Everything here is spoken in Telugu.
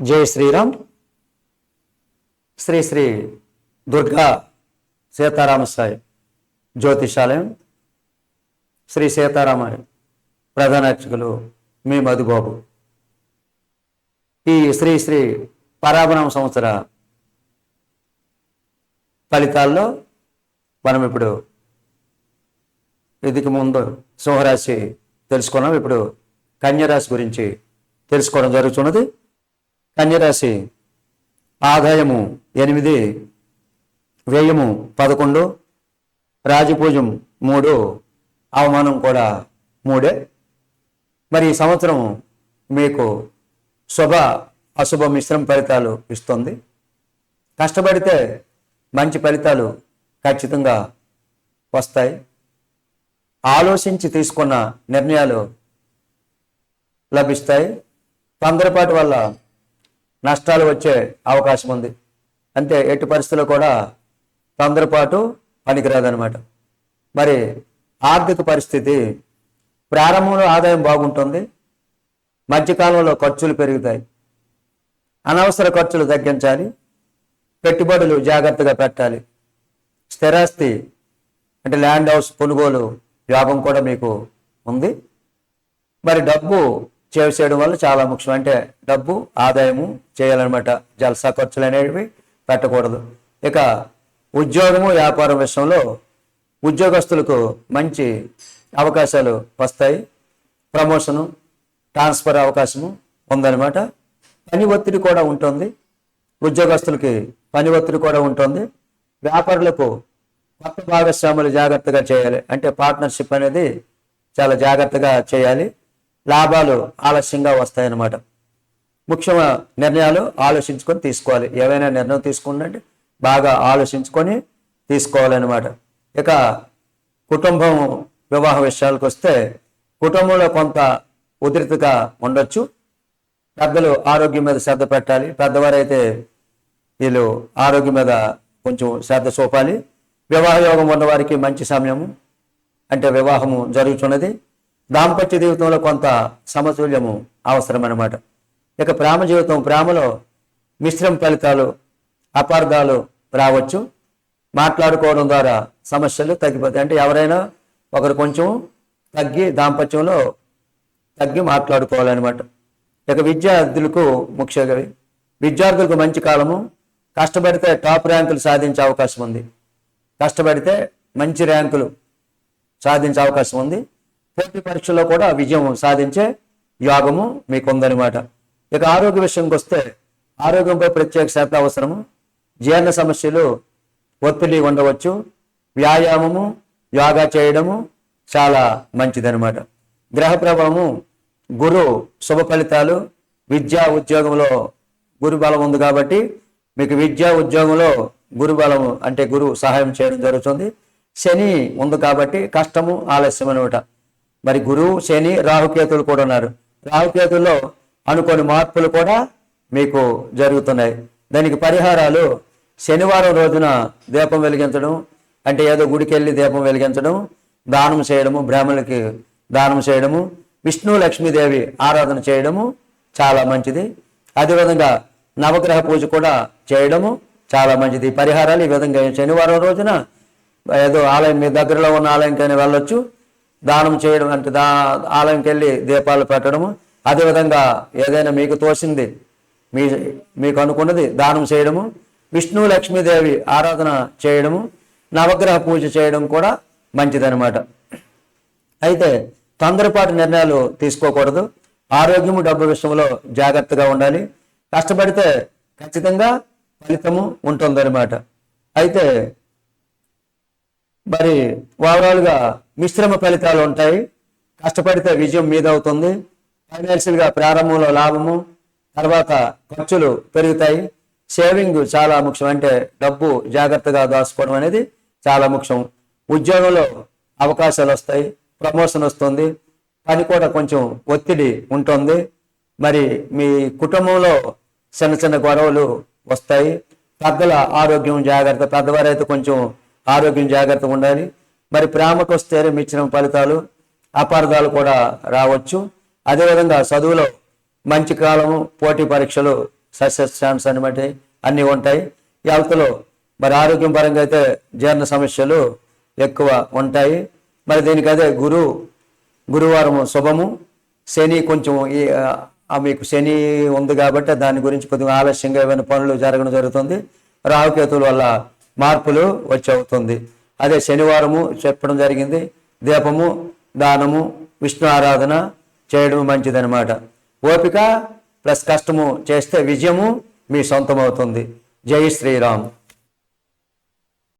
జై శ్రీరామ్. శ్రీ శ్రీ దుర్గా సీతారామ సాయి జ్యోతిషాలయం, శ్రీ సీతారామ ప్రధాన అర్చకులు మీ మధుబాబు. ఈ శ్రీ శ్రీ పరాభరణ సంవత్సర ఫలితాల్లో మనం ఇప్పుడు ఇదికి ముందు సింహరాశి తెలుసుకున్నాం. ఇప్పుడు కన్యరాశి గురించి తెలుసుకోవడం జరుగుతున్నది. కన్యరాశి ఆదాయము 8, వ్యయము 11, రాజపూజం 3, అవమానం కూడా 3. మరి ఈ సంవత్సరం మీకు శుభ అశుభ మిశ్రమ ఫలితాలు ఇస్తుంది. కష్టపడితే మంచి ఫలితాలు ఖచ్చితంగా వస్తాయి. ఆలోచించి తీసుకున్న నిర్ణయాలు లభిస్తాయి. తొందరపాటు వల్ల నష్టాలు వచ్చే అవకాశం ఉంది. అంటే ఎట్టి పరిస్థితుల్లో కూడా తొందరపాటు పనికిరాదనమాట. మరి ఆర్థిక పరిస్థితి ప్రారంభంలో ఆదాయం బాగుంటుంది, మధ్యకాలంలో ఖర్చులు పెరుగుతాయి. అనవసర ఖర్చులు తగ్గించాలి, పెట్టుబడులు జాగ్రత్తగా పెట్టాలి. స్థిరాస్తి అంటే ల్యాండ్ హౌస్ కొనుగోలు యోగం కూడా మీకు ఉంది. మరి డబ్బు చేయడం వల్ల చాలా ముఖ్యం. అంటే డబ్బు ఆదాయము చేయాలన్నమాట. జల్సా ఖర్చులు అనేవి పెట్టకూడదు. ఇక ఉద్యోగము వ్యాపారం విషయంలో ఉద్యోగస్తులకు మంచి అవకాశాలు వస్తాయి. ప్రమోషను, ట్రాన్స్ఫర్ అవకాశము ఉందన్నమాట. పని ఒత్తిడి కూడా ఉంటుంది. ఉద్యోగస్తులకి పని ఒత్తిడి కూడా ఉంటుంది. వ్యాపారులకు కొత్త భాగస్వాములు జాగ్రత్తగా చేయాలి. అంటే పార్ట్నర్షిప్ అనేది చాలా జాగ్రత్తగా చేయాలి. లాభాలు ఆలస్యంగా వస్తాయన్నమాట. ముఖ్యమైన నిర్ణయాలు ఆలోచించుకొని తీసుకోవాలి. ఏవైనా నిర్ణయం తీసుకుంటే బాగా ఆలోచించుకొని తీసుకోవాలన్నమాట. ఇక కుటుంబం వివాహ విషయాలకు వస్తే కుటుంబంలో కొంత ఉధృతిగా ఉండొచ్చు. పెద్దలు ఆరోగ్యం మీద శ్రద్ధ పెట్టాలి. పెద్దవారైతే వీళ్ళు ఆరోగ్యం మీద కొంచెం శ్రద్ధ చూపాలి. వివాహ యోగం ఉన్నవారికి మంచి సమయము, అంటే వివాహము జరుగుతున్నది. దాంపత్య జీవితంలో కొంత సమతుల్యము అవసరం అన్నమాట. ఇక ప్రేమ జీవితం, ప్రేమలో మిశ్రమ ఫలితాలు, అపార్థాలు రావచ్చు. మాట్లాడుకోవడం ద్వారా సమస్యలు తగ్గిపోతాయి. అంటే ఎవరైనా ఒకరు కొంచెం దాంపత్యంలో తగ్గి మాట్లాడుకోవాలన్నమాట. ఇక విద్యార్థులకు ముఖ్యంగా విద్యార్థులకు మంచి కాలము. కష్టపడితే టాప్ ర్యాంకులు సాధించే అవకాశం ఉంది. కష్టపడితే మంచి ర్యాంకులు సాధించే అవకాశం ఉంది. పోటీ పరీక్షల్లో కూడా విజయం సాధించే యోగము మీకు ఉందన్నమాట. ఇక ఆరోగ్య విషయంకి వస్తే ఆరోగ్యంపై ప్రత్యేక శ్రద్ధ అవసరము. జీర్ణ సమస్యలు, ఒత్తిడి ఉండవచ్చు. వ్యాయామము, యోగా చేయడము చాలా మంచిదన్నమాట. గ్రహ ప్రభావము, గురు శుభ ఫలితాలు. విద్యా ఉద్యోగంలో గురు బలం ఉంది కాబట్టి మీకు విద్యా ఉద్యోగంలో గురు బలము అంటే గురువు సహాయం చేయడం జరుగుతుంది. శని ఉంది కాబట్టి కష్టము ఆలస్యం అనమాట. మరి గురువు, శని, రాహుకేతులు కూడా ఉన్నారు. రాహుకేతుల్లో అనుకోని మార్పులు కూడా మీకు జరుగుతున్నాయి. దానికి పరిహారాలు శనివారం రోజున దీపం వెలిగించడం, అంటే ఏదో గుడికి వెళ్ళి దీపం వెలిగించడం, దానం చేయడము, బ్రాహ్మణులకి దానం చేయడము, విష్ణు లక్ష్మీదేవి ఆరాధన చేయడము చాలా మంచిది. అదేవిధంగా నవగ్రహ పూజ కూడా చేయడము చాలా మంచిది. పరిహారాలు ఈ విధంగా శనివారం రోజున ఏదో ఆలయం, మీ దగ్గరలో ఉన్న ఆలయంకైనా వెళ్ళొచ్చు, దానం చేయడం అంటే ఆలయంకి వెళ్ళి దీపాలు పెట్టడము. అదేవిధంగా ఏదైనా మీకు తోచింది, మీకు అనుకున్నది దానం చేయడము, విష్ణు లక్ష్మీదేవి ఆరాధన చేయడము, నవగ్రహ పూజ చేయడం కూడా మంచిదన్నమాట. అయితే తొందరపాటు నిర్ణయాలు తీసుకోకూడదు. ఆరోగ్యము, డబ్బు విషయంలో జాగ్రత్తగా ఉండాలి. కష్టపడితే ఖచ్చితంగా ఫలితము ఉంటుందన్నమాట. అయితే మరి ఓవరాల్గా మిశ్రమ ఫలితాలు ఉంటాయి. కష్టపడితే విజయం మీద అవుతుంది. ఫైనాన్షియల్గా ప్రారంభంలో లాభము, తర్వాత ఖర్చులు పెరుగుతాయి. సేవింగ్ చాలా ముఖ్యం. అంటే డబ్బు జాగ్రత్తగా దాచుకోవడం అనేది చాలా ముఖ్యం. ఉద్యోగంలో అవకాశాలు వస్తాయి, ప్రమోషన్ వస్తుంది. పని కూడా కొంచెం ఒత్తిడి ఉంటుంది. మరి మీ కుటుంబంలో చిన్న చిన్న గొడవలు వస్తాయి. పెద్దల ఆరోగ్యం జాగ్రత్త, పెద్దవారైతే కొంచెం ఆరోగ్యం జాగ్రత్తగా ఉండాలి. మరి ప్రేమకు వస్తే మిశ్రమ ఫలితాలు, అపార్థాలు కూడా రావచ్చు. అదేవిధంగా చదువులో మంచి కాలము, పోటీ పరీక్షలు సస్యశ్యాన్స్ అనమాట అన్నీ ఉంటాయి. ఈ హెల్త్లో మరి ఆరోగ్యం పరంగా అయితే జీర్ణ సమస్యలు ఎక్కువ ఉంటాయి. మరి దీనికి అదే గురువారం శుభము. శని కొంచెం మీకు శని ఉంది కాబట్టి దాని గురించి కొద్దిగా ఆలస్యంగా ఏమైనా పనులు జరగడం జరుగుతుంది. రాహుకేతువుల వల్ల మార్పులు వచ్చి అవుతుంది. అదే శనివారము చెప్పడం జరిగింది. దీపము, దానము, విష్ణు ఆరాధన చేయడం మంచిదనమాట. ఓపిక ప్లస్ కష్టము చేస్తే విజయము మీ సొంతం అవుతుంది. జై శ్రీరామ్.